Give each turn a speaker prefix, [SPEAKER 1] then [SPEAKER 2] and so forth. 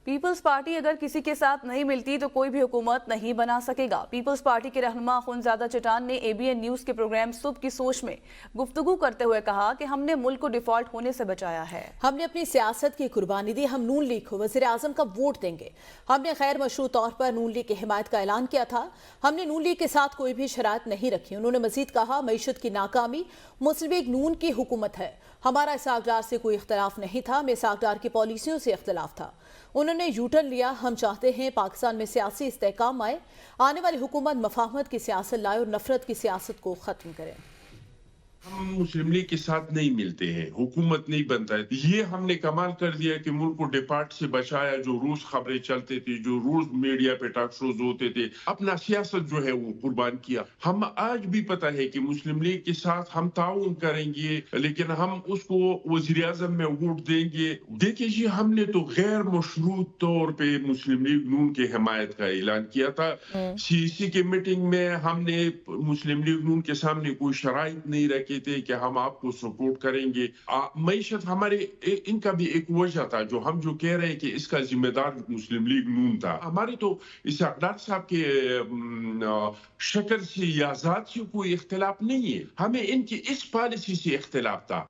[SPEAKER 1] Peoples party اگر کسی کے ساتھ نہیں ملتی تو کوئی بھی حکومت نہیں بنا سکے گا۔ پیپلز پارٹی کے رہنما اخونزادہ چٹان نے اے بی این نیوز کے پروگرام صبح کی سوچ میں گفتگو کرتے ہوئے کہا کہ ہم نے ملک کو ڈیفالٹ ہونے سے بچایا ہے۔
[SPEAKER 2] ہم نے اپنی سیاست کی قربانی دی، ہم نون لیگ کو وزیر اعظم کا ووٹ دیں گے۔ ہم نے غیر مشروع طور پر نون لیگ کی حمایت کا اعلان کیا تھا، ہم نے نون لیگ کے ساتھ کوئی بھی شرائط نہیں رکھی۔ انہوں نے مزید کہا معیشت کی ناکامی مسلم لیگ نون کی حکومت ہے، ہمارا اسحاق ڈار سے کوئی اختلاف نہیں تھا، ہمیں اسحاق ڈار کی پالیسیوں سے اختلاف تھا۔ انہوں نے یو ٹرن لیا، ہم چاہتے ہیں پاکستان میں سیاسی استحکام آئے، آنے والی حکومت مفاہمت کی سیاست لائے اور نفرت کی سیاست کو ختم کرے۔
[SPEAKER 3] ہم مسلم لیگ کے ساتھ نہیں ملتے ہیں، حکومت نہیں بنتا ہے۔ یہ ہم نے کمال کر دیا کہ ملک کو ڈپارٹ سے بچایا، جو روز خبریں چلتے تھے، جو روز میڈیا پہ ٹاک شوز ہوتے تھے، اپنا سیاست جو ہے وہ قربان کیا۔ ہم آج بھی پتہ ہے کہ مسلم لیگ کے ساتھ ہم تعاون کریں گے، لیکن ہم اس کو وزیر اعظم میں ووٹ دیں گے۔ دیکھیں جی، ہم نے تو غیر مشروط طور پہ مسلم لیگ نون کی حمایت کا اعلان کیا تھا۔ سی سی کی میٹنگ میں ہم نے مسلم لیگ نون کے سامنے کوئی شرائط نہیں رکھی تھے کہ ہم آپ کو سپورٹ کریں گے۔ معیشت ہمارے ان کا بھی ایک وجہ تھا، جو ہم جو کہہ رہے ہیں کہ اس کا ذمہ دار مسلم لیگ نون تھا۔ ہمارے تو اسحاق ڈار صاحب کے شکل سے یا ذات سے کوئی اختلاف نہیں ہے، ہمیں ان کی اس پالیسی سے اختلاف تھا۔